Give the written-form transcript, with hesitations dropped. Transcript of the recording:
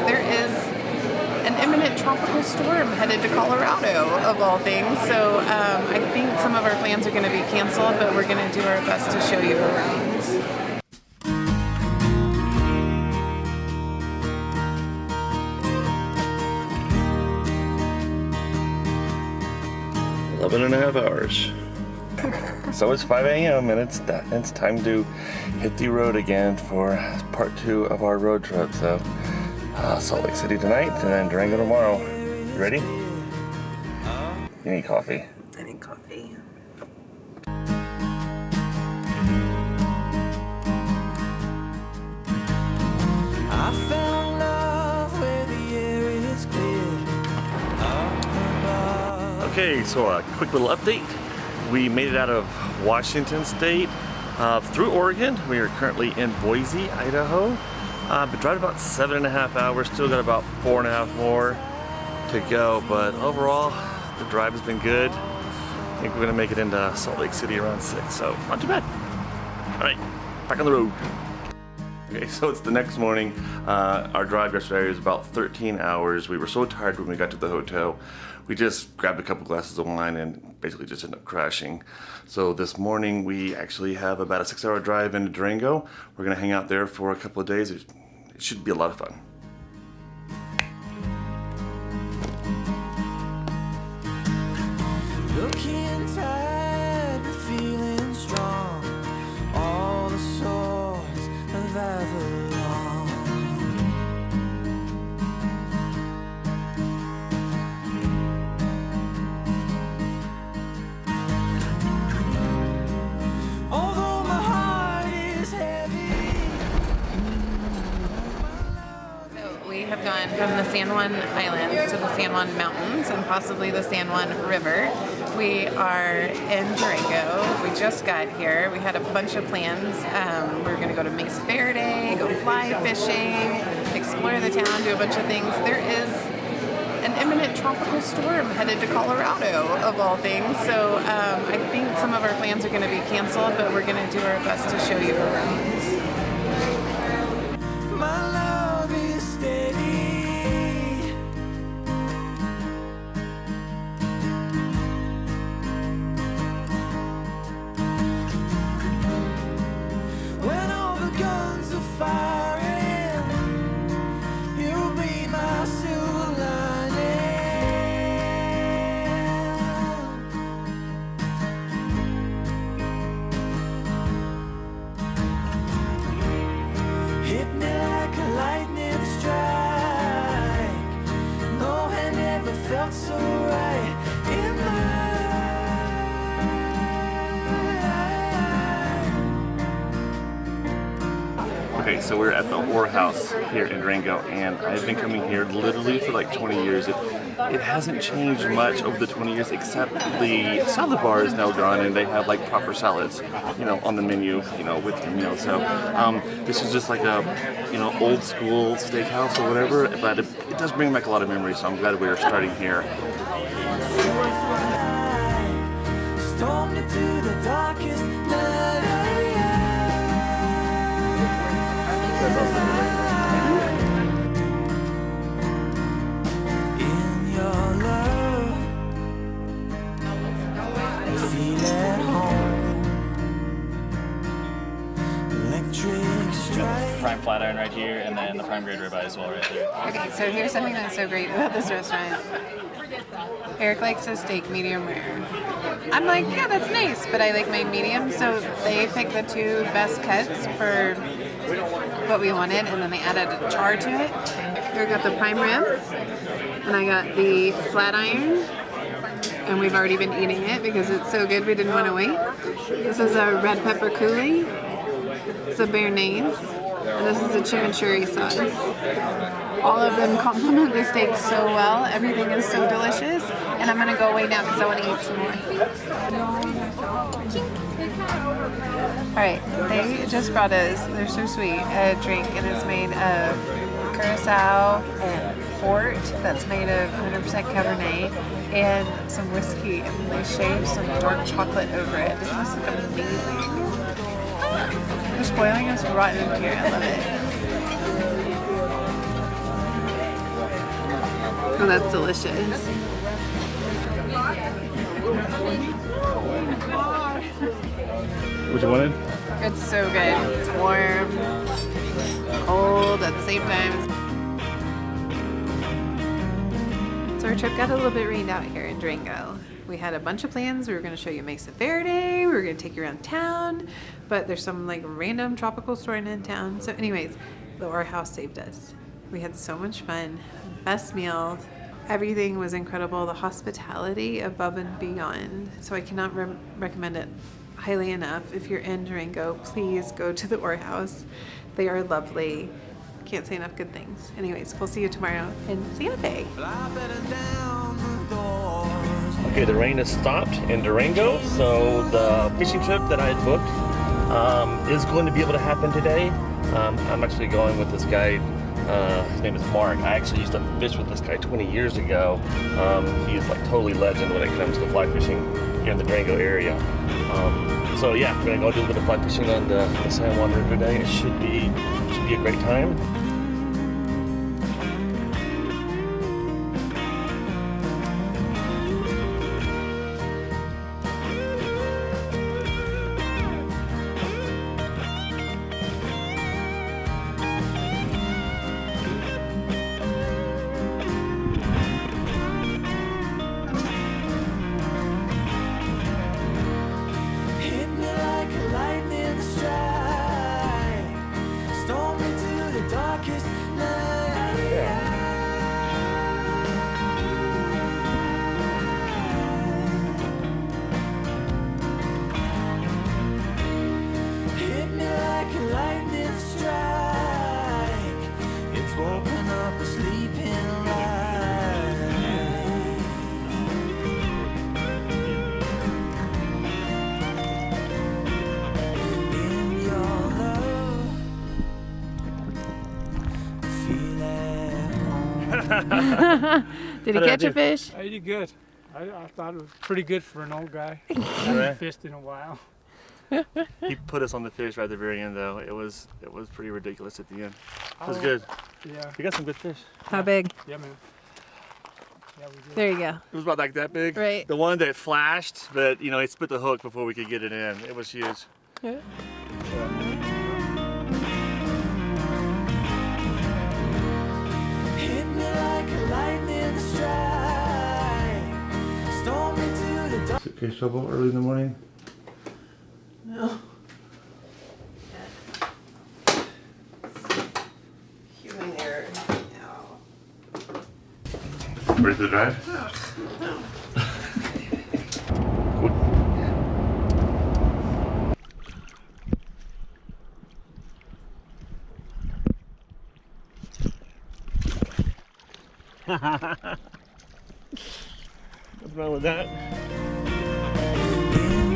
There is an imminent tropical storm headed to Colorado, of all things. So I think some of our plans are going to be canceled, but we're going to do our best to show you around. 11.5 hours. So it's 5 a.m. and it's time to hit the road again for part 2 of our road trip. So Salt Lake City tonight and then Durango tomorrow. You ready? You need coffee. I need coffee. I found love where the air is clear. Okay, so a quick little update. We made it out of Washington State through Oregon. We are currently in Boise, Idaho. But drive about 7.5 hours. Still got about 4.5 more to go. But overall, the drive has been good. I think we're gonna make it into Salt Lake City around 6, so not too bad. All right, back on the road. Okay, so it's the next morning. Our drive yesterday was about 13 hours. We were so tired when we got to the hotel. We just grabbed a couple glasses of wine and basically just ended up crashing. So this morning we actually have about a 6-hour drive into Durango. We're gonna hang out there for a couple of days. It should be a lot of fun. Looking tired but feeling strong. All the swords of Avalon. Although my heart is heavy. So we have gone from the San Juan Islands to the San Juan Mountains and possibly the San Juan River. We are in Durango. We just got here. We had a bunch of plans. We were going to go to Mesa Verde, go fly fishing, explore the town, do a bunch of things. There is an imminent tropical storm headed to Colorado, of all things. So I think some of our plans are going to be canceled, but we're going to do our best to show you around. My love is steady. When all the guns are firing, you'll be my silver lining. Hit me like a lightning strike. No hand ever felt so right in my Okay, so we're at the Orr House here in Durango, and I've been coming here literally for like 20 years. It hasn't changed much over the 20 years, except the salad bar is now gone, and they have like proper salads, you know, on the menu, you know, with your meal. So this is just like a, you know, old school steakhouse or whatever, but it does bring back a lot of memories. So I'm glad we are starting here. stormed into the darkest night. In your love, I feel at home. Electric strike. Prime flat iron right here, and then the prime grade ribeye as well right there. Okay, so here's something that's so great about this restaurant. Eric likes his steak medium rare. I'm like, yeah, that's nice, but I like my medium, so they picked the two best cuts for what we wanted, and then they added a char to it. Here I got the prime rib, and I got the flat iron, and we've already been eating it because it's so good we didn't want to wait. This is a red pepper coulis. It's a Bearnaise, and this is a Chimichurri sauce. All of them complement the steak so well. Everything is so delicious, and I'm gonna go away now because I want to eat some more. All right, they just brought us, they're so sweet, a drink, and it's made of curacao and port that's made of 100% Cabernet and some whiskey, and they shaved some dark chocolate over it. This looks like amazing. They're spoiling us rotten here. I love it. Oh, that's delicious. What you wanted? It's so good. It's warm, cold at the same time. So our trip got a little bit rained out here in Durango. We had a bunch of plans. We were going to show you Mesa Verde. We were going to take you around town, but there's some like random tropical store in town. So anyways, our house saved us. We had so much fun. Best meal. Everything was incredible. The hospitality above and beyond. So I cannot recommend it highly enough. If you're in Durango, please go to the Ore House. They are lovely. Can't say enough good things. Anyways, we'll see you tomorrow in Santa Fe. Okay, the rain has stopped in Durango, so the fishing trip that I had booked is going to be able to happen today. I'm actually going with this guy. His name is Mark. I actually used to fish with this guy 20 years ago. He is like totally legend when it comes to fly fishing here in the Durango area. So yeah, we're gonna go do a bit of fly fishing on the San Juan River today. It should be a great time. Hit me like a lightning strike, storm into the darkest night. Hit me like a lightning strike, it's woken up a sleeping light. In your love, feel at home. Did he catch a fish? I did good. I thought it was pretty good for an old guy. I Right. haven't fished in a while. He put us on the fish right at the very end, though. It was pretty ridiculous at the end. It was Oh. good. Yeah, We got some good fish. How big? yeah, man. Yeah, we did. There you go. It was about like that big. Right. The one that flashed, but you know, it split the hook before we could get it in. It was huge. Hit me like a lightning strike, storm into the dark. Okay, shovel early in the morning. No. Human error. No. Ready for the drive? What's wrong with that? In